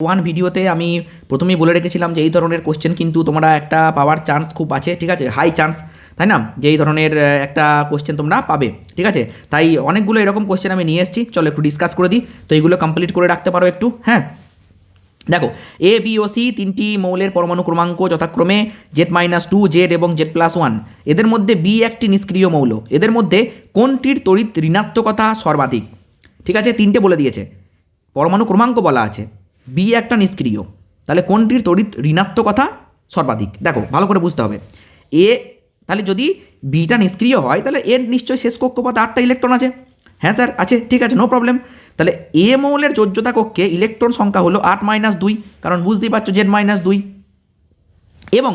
One ভিডিওতে আমি প্রথমেই বলে রেখেছিলাম যে এই ধরনের কোশ্চেন কিন্তু তোমরা একটা পাওয়ার চান্স খুব আছে, ঠিক আছে, হাই চান্স, তাই না, যে এই ধরনের একটা কোশ্চেন তোমরা পাবে, ঠিক আছে। তাই অনেকগুলো এরকম কোশ্চেন আমি নিয়ে এসেছি, চলো একটু ডিসকাস করে দিই। তো এইগুলো কমপ্লিট করে রাখতে পারো একটু। হ্যাঁ, দেখো, এ বি ও সি তিনটি মৌলের পরমাণু ক্রমাঙ্ক যথাক্রমে Z-2, Z এবং Z+1। এদের মধ্যে বি একটি নিষ্ক্রিয় মৌল। এদের মধ্যে কোনটির তড়িৎ ঋণাত্মকতা সর্বাধিক? ঠিক আছে, তিনটে বলে দিয়েছে, পরমাণু ক্রমাঙ্ক বলা আছে, বি একটা নিষ্ক্রিয়, তাহলে কোনটির তড়িৎ ঋণাত্মকতা সর্বাধিক? দেখো ভালো করে বুঝতে হবে। এ, তাহলে যদি বিটা নিষ্ক্রিয় হয় তাহলে এর নিশ্চয়ই শেষ কক্ষপথে 8টা ইলেকট্রন আছে। হ্যাঁ স্যার আছে, ঠিক আছে, নো প্রবলেম। তাহলে এ মৌলের যোজ্যতা কক্ষে ইলেকট্রন সংখ্যা হলো 8-2, কারণ বুঝতেই পারছো Z-2। এবং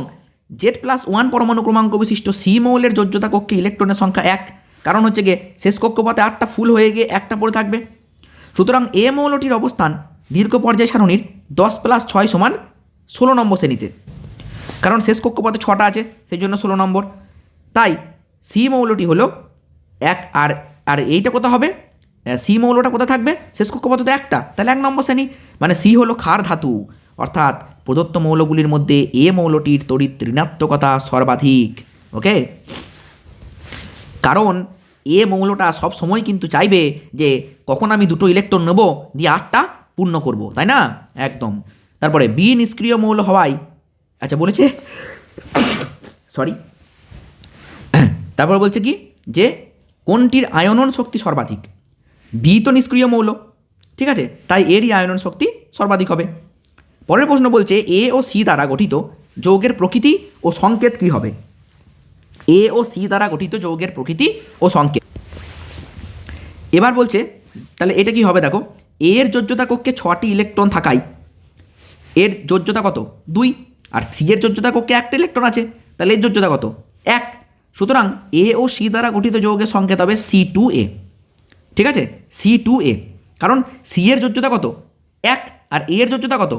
Z+1 পরমাণু ক্রমাঙ্ক বিশিষ্ট সি মৌলের যোজ্যতা কক্ষে ইলেকট্রনের সংখ্যা 1, কারণ হচ্ছে গিয়ে শেষ কক্ষপথে 8টা ফুল হয়ে গিয়ে একটা পড়ে থাকবে। সুতরাং এ মৌলটির অবস্থান দীর্ঘ পর্যায় সারণীর 10+6 = 16 নম্বর শ্রেণীতে, কারণ শেষ কক্ষপথে 6টা আছে, সেই জন্য 16 নম্বর। তাই সি মৌলটি হলো 1, আর এইটা কোথা হবে? সি মৌলটা কোথা থাকবে? শেষ কক্ষপথে তো একটা, তাহলে 1 নম্বর শ্রেণী। মানে সি হলো ক্ষার ধাতু, অর্থাৎ প্রদত্ত মৌলগুলির মধ্যে এ মৌলটির তড়িৎ ঋণাত্মকতা সর্বাধিক। ওকে, কারণ এ মৌলটা সব সময় কিন্তু চাইবে যে কখন আমি দুটো ইলেকট্রন নেব দিয়ে 8টা পূর্ণ করব, তাই না? একদম। তারপরে বি নিষ্ক্রিয় মৌল হওয়ায়, আচ্ছা বলেছে, সরি, তারপর বলছে কি যে কোনটির আয়নন শক্তি সর্বাধিক? বি তো নিষ্ক্রিয় মৌল, ঠিক আছে, তাই এরই আয়নন শক্তি সর্বাধিক হবে। পরের প্রশ্ন বলছে এ ও সি দ্বারা গঠিত যৌগের প্রকৃতি ও সংকেত কী হবে? এ ও সি দ্বারা গঠিত যৌগের প্রকৃতি ও সংকেত। এবার বলছে তাহলে এটা কি হবে? দেখো, এর যোজ্যতা কক্ষে 6টি ইলেকট্রন থাকায় এর যোজ্যতা কত? 2, আর সি এর যোজ্যতা কক্ষে 1টা ইলেকট্রন আছে, তাহলে এর যোজ্যতা কত? 1। সুতরাং এ ও সি দ্বারা গঠিত যৌগের সংকেত হবে C2A, ঠিক আছে, C2A, কারণ সি এর যোজ্যতা কত? 1, আর এ এর যোজ্যতা কত?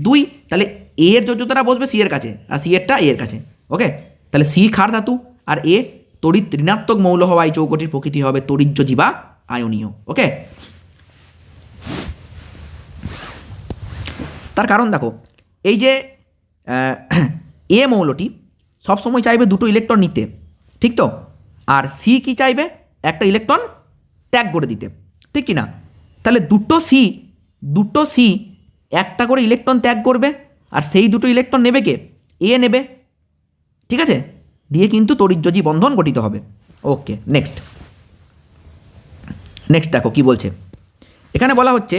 2, তাহলে এ এর যোজ্যতাটা বসবে সি এর কাছে আর সি এরটা এ এর কাছে। ওকে, তাহলে সি ক্ষার ধাতু আর এ তড়িৎ ঋণাত্মক মৌল হওয়ায় যৌগটির প্রকৃতি হবে তড়িৎযোজী বা আয়নীয়। ওকে, তার কারণ দেখো, এই যে এ মৌলটি সবসময় চাইবে দুটো ইলেকট্রন নিতে, ঠিক তো, আর সি কি চাইবে? একটা ইলেকট্রন ত্যাগ করে দিতে, ঠিক কি না? তাহলে দুটো সি একটা করে ইলেকট্রন ত্যাগ করবে, আর সেই দুটো ইলেকট্রন নেবে কে? এ নেবে, ঠিক আছে, দিয়ে কিন্তু তড়িৎযোজী বন্ধন গঠিত হবে। ওকে, নেক্সট দেখো কি বলছে। এখানে বলা হচ্ছে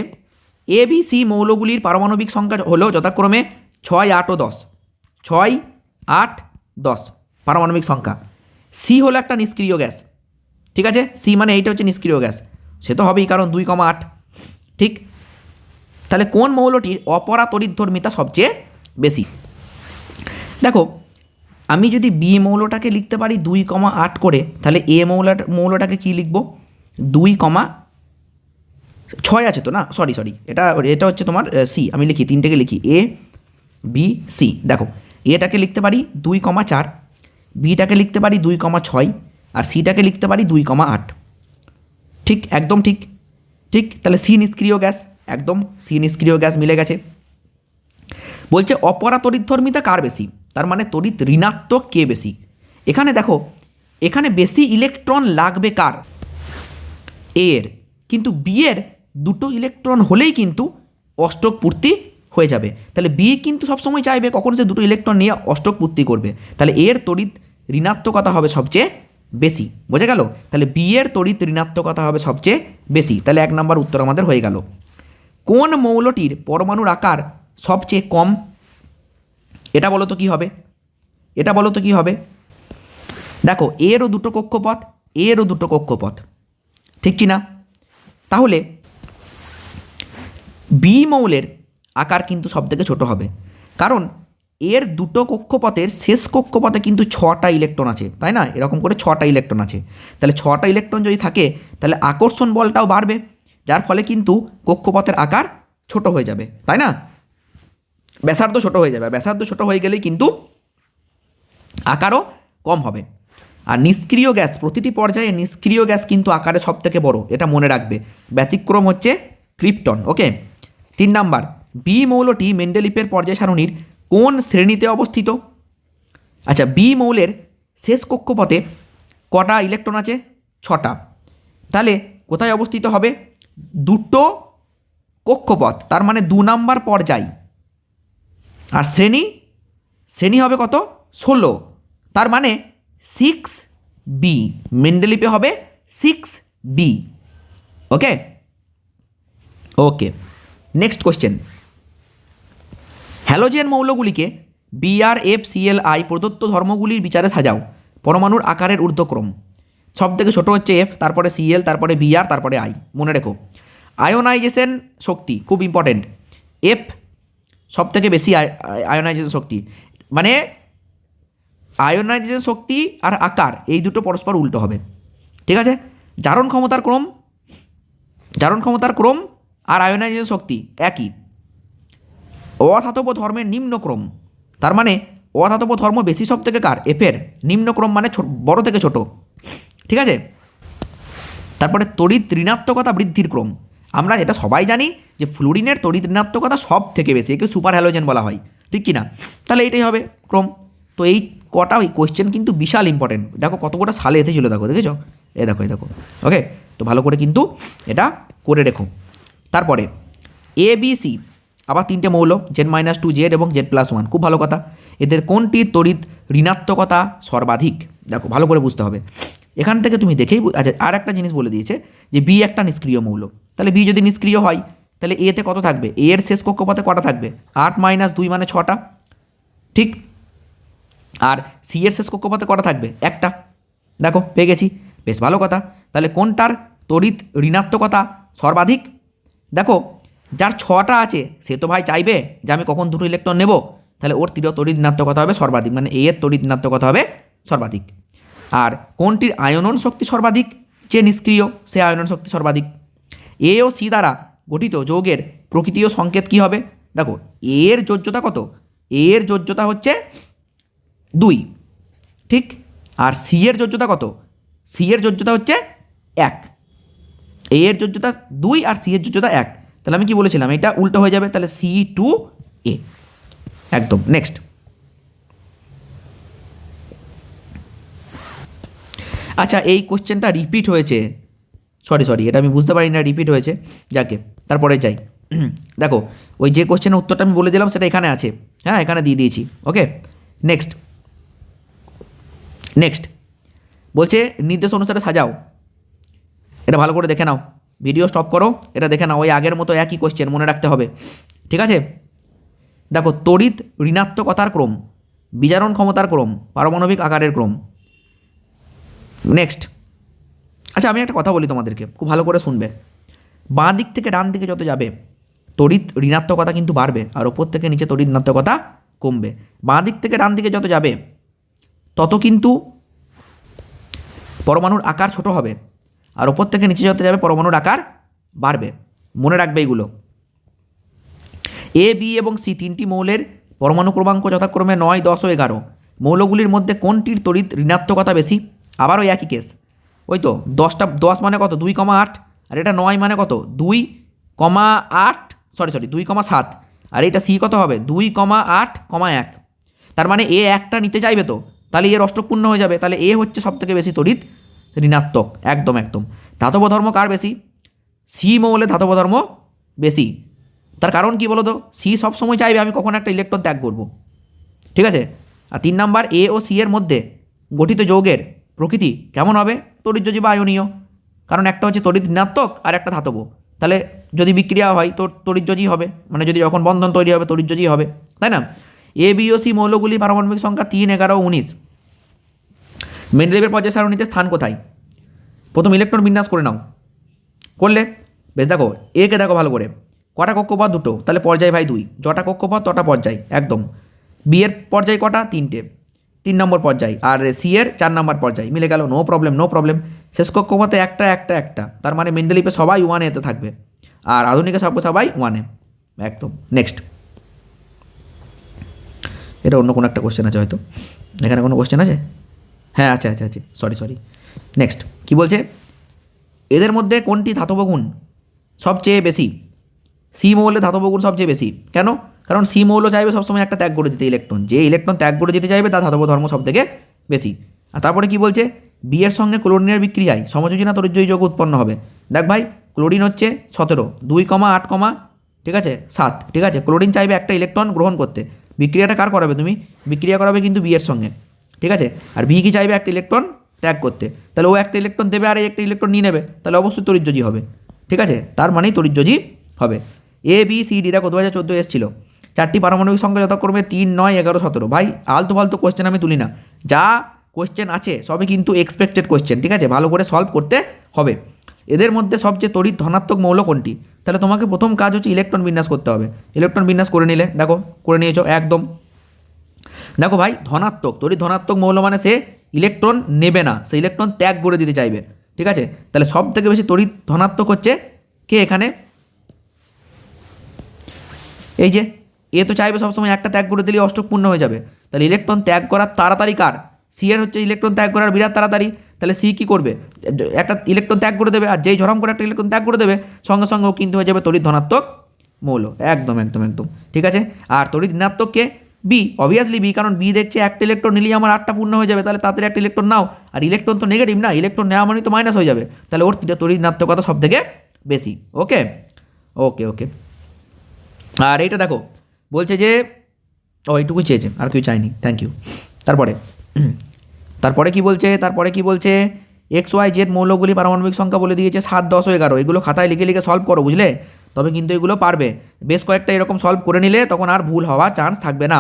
এ বি সি মৌলগুলির পারমাণবিক সংখ্যা হলো যথাক্রমে 6, 8 ও 10। 6, 8, 10 পারমাণবিক সংখ্যা। সি হলো একটা নিষ্ক্রিয় গ্যাস, ঠিক আছে, সি মানে এইটা হচ্ছে নিষ্ক্রিয় গ্যাস, সে তো হবেই, কারণ 2,8, ঠিক। তাহলে কোন মৌলটির অপরা তড়িৎধর্মিতা সবচেয়ে বেশি? দেখো, আমি যদি বি মৌলটাকে লিখতে পারি 2,8 করে, তাহলে এ মৌলটাকে কি লিখব? 2,6 আছে তো না, সরি, এটা হচ্ছে তোমার সি। আমি লিখি, তিনটেকে লিখি, এ বি সি। দেখো, এটাকে লিখতে পারি 2,4, বিটাকে লিখতে পারি 2,6, আর সিটাকে লিখতে পারি 2,8, ঠিক, একদম ঠিক। তাহলে সি নিষ্ক্রিয় গ্যাস, একদম সি নিষ্ক্রিয় গ্যাস, মিলে গেছে। বলছে অপরা তড়িৎধর্মিতা কার বেশি? তার মানে তড়িৎ ঋণাত্মক কে বেশি? এখানে দেখো, এখানে বেশি ইলেকট্রন লাগবে কার? এর, কিন্তু বি এর দুটো ইলেকট্রন হলেই কিন্তু অষ্টক পূর্তি হয়ে যাবে। তাহলে বি কিন্তু সবসময় চাইবে কখন সে দুটো ইলেকট্রন নিয়ে অষ্টক পূর্তি করবে, তাহলে এর তড়িৎ ঋণাত্মকতা হবে সবচেয়ে বেশি। বোঝা গেল? তাহলে বি এর তড়িৎ ঋণাত্মকতা হবে সবচেয়ে বেশি। তাহলে 1 নম্বর উত্তর আমাদের হয়ে গেল। কোন মৌলটির পরমাণুর আকার সবচেয়ে কম? এটা বলো তো কি হবে? দেখো, এরও দুটো কক্ষপথ, এরও দুটো কক্ষপথ, ঠিক কি না? তাহলে বি মৌলের আকার কিন্তু সবথেকে ছোট হবে, কারণ এর দুটো কক্ষপথের শেষ কক্ষপথে কিন্তু 6টা ইলেকট্রন আছে, তাই না? এরকম করে 6টা ইলেকট্রন আছে, তাহলে 6টা ইলেকট্রন যদি থাকে তাহলে আকর্ষণ বলটাও বাড়বে, যার ফলে কিন্তু কক্ষপথের আকার ছোট হয়ে যাবে, তাই না? ব্যাসার্ধ ছোট হয়ে যাবে, ব্যাসার্ধ ছোট হয়ে গেলেই কিন্তু আকারও কম হবে। আর নিষ্ক্রিয় গ্যাস, প্রতিটি পর্যায়ে নিষ্ক্রিয় গ্যাস কিন্তু আকারে সব থেকে বড়, এটা মনে রাখবে। ব্যতিক্রম হচ্ছে ক্রিপ্টন। ওকে, 3 নাম্বার, বি মৌলটি মেন্ডেলিপের পর্যায় সারণীর কোন শ্রেণীতে অবস্থিত? আচ্ছা, বি মৌলের শেষ কক্ষপথে কটা ইলেকট্রন আছে? 6টা। তাহলে কোথায় অবস্থিত হবে? দুটো কক্ষপথ, তার মানে 2 নাম্বার পর্যায়। আর শ্রেণী হবে কত? 16, তার মানে 6B। মেন্ডেলিপে হবে 6B। ওকে ওকে, নেক্সট কোশ্চেন। হ্যালোজেন মৌলগুলিকে BrFClI প্রদত্ত ধর্মগুলির বিচারে সাজাও। পরমাণুর আকারের ঊর্ধ্বক্রম। সব থেকে ছোটো হচ্ছে F, তারপরে Cl, তারপরে Br, তারপরে I। মনে রেখো, আয়োনাইজেশন শক্তি খুব ইম্পর্টেন্ট। F সব থেকে বেশি আয়োনাইজেশন শক্তি, মানে আয়োনাইজেশন শক্তি আর আকার এই দুটো পরস্পর উল্টো হবে। ঠিক আছে, জারণ ক্ষমতার ক্রম আর আয়োনাইজেশন শক্তি একই। অধাতব ধর্মের নিম্নক্রম, তার মানে অধাতব ধর্ম বেশি সব থেকে কার? এফের। নিম্নক্রম মানে বড় থেকে ছোট। ঠিক আছে, তারপরে তড়িৎ ঋণাত্মকতা বৃদ্ধির ক্রম। আমরা এটা সবাই জানি যে ফ্লুরিনের তড়িৎ ঋণাত্মকতা সব থেকে বেশি, একে সুপার হ্যালোজেন বলা হয়, ঠিক কি না? তাহলে এটাই হবে ক্রম। তো এই কটা ওই কোয়েশ্চেন কিন্তু বিশাল ইম্পর্টেন্ট। দেখো কত কটা সালে এসেছিলো, দেখো দেখেছো? এই দেখো। ওকে, তো ভালো করে কিন্তু এটা করে রেখো। তারপরে ABC আবার 3টে মৌল, Z-2, Z এবং Z+1। খুব ভালো কথা। এদের কোনটির তড়িৎ ঋণাত্মকতা সর্বাধিক? দেখো ভালো করে বুঝতে হবে। এখান থেকে তুমি দেখেই, আচ্ছা আর একটা জিনিস বলে দিয়েছে যে বি একটা নিষ্ক্রিয় মৌল। তাহলে বি যদি নিষ্ক্রিয় হয় তাহলে এতে কত থাকবে? এ এর শেষ কক্ষপথে কটা থাকবে? 8 - 2 মানে 6টা, ঠিক। আর সি এর শেষ কক্ষপথে কটা থাকবে? একটা। দেখো পেয়ে গেছি, বেশ ভালো কথা। তাহলে কোনটার তড়িৎ ঋণাত্মকতা সর্বাধিক? দেখো যার 6টা আছে সে তো ভাই চাইবে যে আমি কখন দুটো ইলেকট্রন নেব, তাহলে ওর তড়িৎ ঋণাত্মকতা হবে সর্বাধিক, মানে এ এর তড়িৎ ঋণাত্মকতা হবে সর্বাধিক। আর কোনটির আয়নন শক্তি সর্বাধিক? যে নিষ্ক্রিয় সে আয়নন শক্তি সর্বাধিক। এ ও সি দ্বারা গঠিত যৌগের প্রকৃতীয় সংকেত কি হবে? দেখো এর যোজ্যতা কত? এর যোজ্যতা হচ্ছে 2, ঠিক। আর সি এর যোজ্যতা কত? সি এর যোজ্যতা হচ্ছে 1। এ এর যোজ্যতা 2 আর সি এর যোজ্যতা 1। তাহলে আমি কি বলেছিলাম, এটা উল্টো হয়ে যাবে, তাহলে C2A একদম। নেক্সট, আচ্ছা এই কোশ্চেনটা রিপিট হয়েছে, সরি এটা আমি বুঝতে পারি না রিপিট হয়েছে, যাকে তারপরে যাই। দেখো ওই যে কোশ্চেনের উত্তরটা আমি বলে দিলাম সেটা এখানে আছে, হ্যাঁ এখানে দিয়ে দিয়েছি। ওকে, নেক্সট বলছে নির্দেশ অনুসারে সাজাও। এটা ভালো করে দেখে নাও, ভিডিও স্টপ করো, এটা দেখে নাও। ওই আগের মতো একই কোশ্চেন মনে রাখতে হবে, ঠিক আছে? দেখো তড়িৎ ঋণাত্মকতার ক্রম, বিজারণ ক্ষমতার ক্রম, পারমাণবিক আকারের ক্রম। নেক্সট, আচ্ছা আমি একটা কথা বলি তোমাদেরকে, খুব ভালো করে শুনবে। বাঁ দিক থেকে ডান দিকে যত যাবে তড়িৎ ঋণাত্মকতা কিন্তু বাড়বে, আর ওপর থেকে নিচে তড়িৎ ঋণাত্মকতা কমবে। বাঁ দিক থেকে ডান দিকে যত যাবে তত কিন্তু পরমাণুর আকার ছোট হবে, আর ওপর থেকে নিচে যত যাবে পরমাণুর আকার বাড়বে। মনে রাখবে এইগুলো। এ, বি এবং সি 3টি মৌলের পরমাণু ক্রমাঙ্ক যথাক্রমে 9, 10 ও 11। মৌলগুলির মধ্যে কোনটির তড়িৎ ঋণাত্মকতা বেশি? আবারও একই কেস, ওই তো 10 মানে কত? 2,8। আর এটা 9 মানে কত? 2,8, সরি 2,7। আর এটা সি কত হবে? 2,8,1। তার মানে এ একটা নিতে চাইবে, তো তাহলে এর অষ্টক পূর্ণ হয়ে যাবে, তাহলে এ হচ্ছে সবথেকে বেশি তড়িৎ ঋণাত্মক। একদম। ধাতব ধর্ম কার বেশি? সি মৌলে ধাতব ধর্ম বেশি। তার কারণ কি বলো তো? সি সবসময় চাইবে আমি কখন একটা ইলেকট্রন ত্যাগ করব, ঠিক আছে? আর 3 নাম্বার, এ ও সি এর মধ্যে গঠিত যৌগের প্রকৃতি কেমন হবে? তড়িৎযোজী বা আয়নীয়, কারণ একটা হচ্ছে তড়িৎ ঋণাত্মক আর একটা ধাতব। তাহলে যদি বিক্রিয়া হয় তো তড়িৎযোজী হবে, মানে যদি যখন বন্ধন তৈরি হবে তড়িৎযোজী হবে, তাই না? এ, বি ও সি মৌলগুলি পারমাণবিক সংখ্যা 3, 11 ও 19। মেন্ডেলিভের পর্যায় সারণীতে স্থান কোথায়? প্রথম ইলেকট্রন বিন্যাস করে নাও, করলে বেশ। দেখো একে দেখো ভালো করে, কটা কক্ষপথ? 2টো, তাহলে পর্যায় ভাই 2। যটা কক্ষপথ তটা পর্যায়, একদম। বি এর পর্যায় কটা? 3টে, 3 নম্বর পর্যায়। আর সি এর 4 নম্বর পর্যায়, মিলে গেল, নো প্রবলেম। শেষ কক্ষপথে একটা, তার মানে মেন্ডেলিভে সবাই 1 এতে থাকবে, আর আধুনিকে সবাই 1 একদম। নেক্সট, এটা অন্য কোনো একটা কোশ্চেন আছে হয়তো, এখানে কোনো কোশ্চেন আছে? হ্যাঁ আচ্ছা, সরি। নেক্সট কী বলছে? এদের মধ্যে কোনটি ধাতব গুণ সবচেয়ে বেশি? সি মৌলে ধাতব গুণ সবচেয়ে বেশি। কেন? কারণ সি মৌল চাইবে সবসময় একটা ত্যাগ করে দিতে ইলেকট্রন, যে ইলেকট্রন ত্যাগ করে দিতে চাইবে তার ধাতব ধর্ম সব থেকে বেশি। আর তারপরে কি বলছে, বি এর সঙ্গে ক্লোরিনের বিক্রিয়ায় সমযোজী তড়িৎজয়ী যৌগ উৎপন্ন হবে। দেখ ভাই, ক্লোরিন হচ্ছে 17, 2,8, ঠিক আছে 7, ঠিক আছে। ক্লোরিন চাইবে একটা ইলেকট্রন গ্রহণ করতে, বিক্রিয়াটা কার করাবে তুমি? বিক্রিয়া করাবে কিন্তু বি এর সঙ্গে, ঠিক আছে। আর বি কি চাইবে? একটা ইলেকট্রন ত্যাগ করতে, তাহলে ও একটা ইলেকট্রন দেবে আর এই একটা ইলেকট্রন নিয়ে নেবে, তাহলে অবশ্যই তড়িৎযোজী হবে, ঠিক আছে। তার মানেই তড়িৎযোজী হবে। এ বি সি ডি দেখো 2014 এসেছিল, 4টি পারমাণবিক সংখ্যা যথাক্রমে 3, 9, 11, 17। ভাই আলতু ফালতু কোশ্চেন আমি তুলি না, যা কোশ্চেন আছে সবই কিন্তু এক্সপেক্টেড কোশ্চেন, ঠিক আছে। ভালো করে সলভ করতে হবে। এদের মধ্যে সবচেয়ে তড়িৎ ধনাত্মক মৌল কোনটি? তাহলে তোমাকে প্রথম কাজ হচ্ছে ইলেকট্রন বিন্যাস করতে হবে। ইলেকট্রন বিন্যাস করে নিলে, দেখো করে নিয়েছো একদম। দেখো ভাই, ধনাত্মক তড়িৎ ধনাত্মক মৌল মানে সে ইলেকট্রন নেবে না, সে ইলেকট্রন ত্যাগ করে দিতে চাইবে, ঠিক আছে। তাহলে সব থেকে বেশি তড়িৎ ধনাত্মক হচ্ছে কে এখানে? এই যে এ তো চাইবে সবসময় একটা ত্যাগ করে দিলে অষ্টক পূর্ণ হয়ে যাবে, তাহলে ইলেকট্রন ত্যাগ করার তাড়াতাড়ি কার? সি এর হচ্ছে ইলেকট্রন ত্যাগ করার বিরাট তাড়াতাড়ি। তাহলে সি কী করবে? একটা ইলেকট্রন ত্যাগ করে দেবে, আর যেই ঝরম করে একটা ইলেকট্রন ত্যাগ করে দেবে সঙ্গে সঙ্গে ও কিন্তু হয়ে যাবে তড়িৎ ধনাত্মক মৌল। একদম একদম একদম ঠিক আছে। আর তড়িৎ ঋণাত্মক কে? বি, অবভিয়াসলি বি, কারণ বি দেখছে একটা ইলেকট্রন নিলেই আমার 8টা পূর্ণ হয়ে যাবে, তাহলে তাদের একটা ইলেকট্রন নাও। আর ইলেকট্রন তো নেগেটিভ না, ইলেকট্রন নেওয়া মানে তো মাইনাস হয়ে যাবে, তাহলে ওর তড়িৎ ঋণাত্মকতা সব থেকে বেশি। ওকে ওকে ওকে। আর এইটা দেখো বলছে যে এইটুকুই চেয়েছে, আর কেউ চাইনি, থ্যাংক ইউ। তারপরে কি বলছে? তারপরে কি বলছে? এক্স ওয়াই জেড মৌলগুলি পারমাণবিক সংখ্যা বলে দিয়েছে 7, 10 ও 11। এগুলো খাতায় লিখে লিখে সলভ করো, বুঝলে? তবে কিন্তু এগুলো পারবে। বেশ কয়েকটা এরকম সলভ করে নিলে তখন আর ভুল হওয়ার চান্স থাকবে না।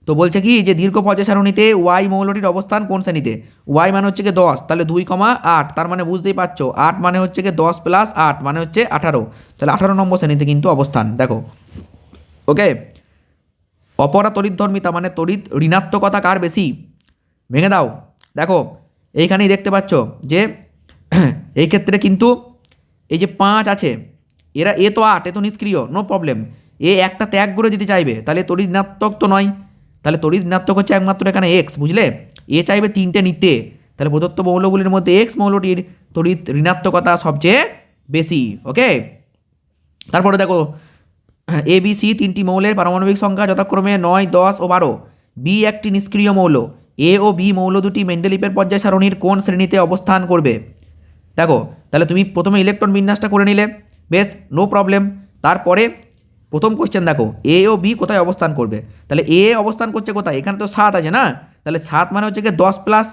তো বলছে কি যে দীর্ঘ পর্যায় সারণীতে ওয়াই মৌলটির অবস্থান কোন শ্রেণীতে? ওয়াই মানে হচ্ছে কি 10, তাহলে 2,8, তার মানে বুঝতেই পারছো 8 মানে হচ্ছে কি 10 + 8 মানে হচ্ছে 18, তাহলে 18 নম্বর শ্রেণীতে কিন্তু অবস্থান। দেখো ওকে। অপরা তড়িৎধর্মিতা মানে তড়িৎ ঋণাত্মকতা কার বেশি? ভেঙে দাও। দেখো এইখানেই দেখতে পাচ্ছ যে এই ক্ষেত্রে কিন্তু এই যে 5 আছে, এরা এ তো 8, এ তো নিষ্ক্রিয়, নো প্রবলেম। এ একটা ত্যাগ করে দিতে চাইবে, তাহলে তড়িৎ ঋণাত্মক তো নয়, তাহলে তড়িৎ ঋণাত্মক হচ্ছে একমাত্র এখানে এক্স, বুঝলে? এ চাইবে 3টে নিতে, তাহলে প্রদত্ত মৌলগুলির মধ্যে এক্স মৌলটির তড়িৎ ঋণাত্মকতা সবচেয়ে বেশি। ওকে। তারপরে দেখো এ বি সি 3টি মৌলের পারমাণবিক সংখ্যা যথাক্রমে 9, 10 ও 12। বি একটি নিষ্ক্রিয় মৌল। এ ও বি মৌল দুটি মেন্ডেলিপের পর্যায় সারণীর কোন শ্রেণীতে অবস্থান করবে? দেখো তাহলে তুমি প্রথমে ইলেকট্রন বিন্যাসটা করে নিলে, বেশ নো প্রবলেম। তারপরে প্রথম কোশ্চেন দেখো এ ও বি কোথায় অবস্থান করবে, তাহলে এ অবস্থান করছে কোথায়? এখানে তো 7 আছে না, তাহলে 7 মানে হচ্ছে কি 10 +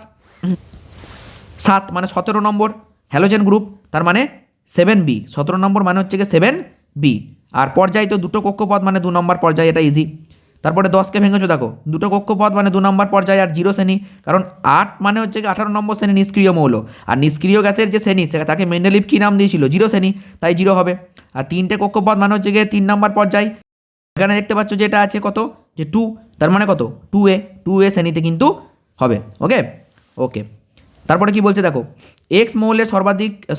7 মানে 17 নম্বর হ্যালোজেন গ্রুপ, তার মানে 7B। 17 নম্বর মানে হচ্ছে কি 7B। আর পর্যায় তো দুটো কক্ষপথ মানে 2 নম্বর পর্যায়, এটা ইজি। তারপরে 10কে ভেঙেছো, দেখো দুটো কক্ষপথ মানে 2 নম্বর পর্যায়, আর 0 শ্রেণী, কারণ 8 মানে হচ্ছে কি 18 নম্বর শ্রেণী নিষ্ক্রিয় মৌল, আর নিষ্ক্রিয় গ্যাসের যে শ্রেণী সেটা তাকে মেন্ডেলিভ কী নাম দিয়েছিল? 0 শ্রেণী, তাই 0 হবে। আর 3টে কক্ষপথ মানে হচ্ছে গিয়ে 3 নম্বর পর্যায়। এখানে দেখতে পাচ্ছ যে এটা আছে কত, যে 2, তার মানে কত 2A শ্রেণীতে কিন্তু হবে। ওকে ওকে। তারপরে কি বলছে দেখো, এক্স মৌলের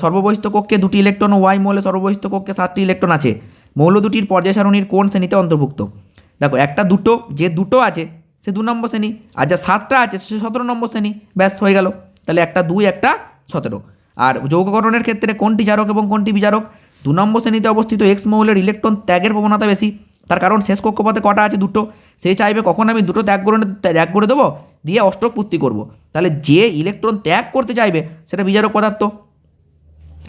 সর্ববহিস্থ কক্ষে 2টি ইলেকট্রন ও ওয়াই মৌলের সর্ববহিস্থ কক্ষে 7টি ইলেকট্রন আছে। মৌল দুটির পর্যায় সারণীর কোন শ্রেণীতে অন্তর্ভুক্ত? দেখো একটা দুটো, যে দুটো আছে সে 2 নম্বর শ্রেণী, আর যা 7টা আছে সে 17 নম্বর শ্রেণী, ব্যাস হয়ে গেল। তাহলে একটা 2, একটা 17। আর যৌগকরণের ক্ষেত্রে কোনটি জারক এবং কোনটি বিজারক? 2 নম্বর শ্রেণীতে অবস্থিত এক্স মৌলের ইলেকট্রন ত্যাগের প্রবণতা বেশি, তার কারণ শেষ কক্ষপথে কটা আছে? 2টো। সে চাইবে কখন আমি 2টো ত্যাগ করে দেবো, দিয়ে অষ্টক পূর্তি করবো, তাহলে যে ইলেকট্রন ত্যাগ করতে চাইবে সেটা বিজারক পদার্থ।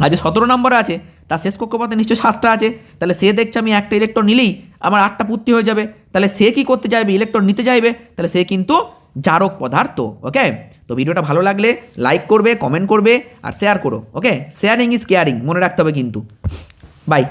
আর যে 17 নম্বরে আছে তার শেষ কক্ষপথে নিশ্চয়ই 7টা আছে, তাহলে সে দেখছে আমি একটা ইলেকট্রন নিলেই আমার 8টা পূর্তি হয়ে যাবে, তাহলে সে কী করতে চাইবে? ইলেকট্রন নিতে চাইবে, তাহলে সে কিন্তু জারক পদার্থ। ওকে। তো ভিডিওটা ভালো লাগলে লাইক করবে, কমেন্ট করবে আর শেয়ার করো। ওকে, শেয়ারিং ইজ কেয়ারিং, মনে রাখতে হবে কিন্তু। বাই।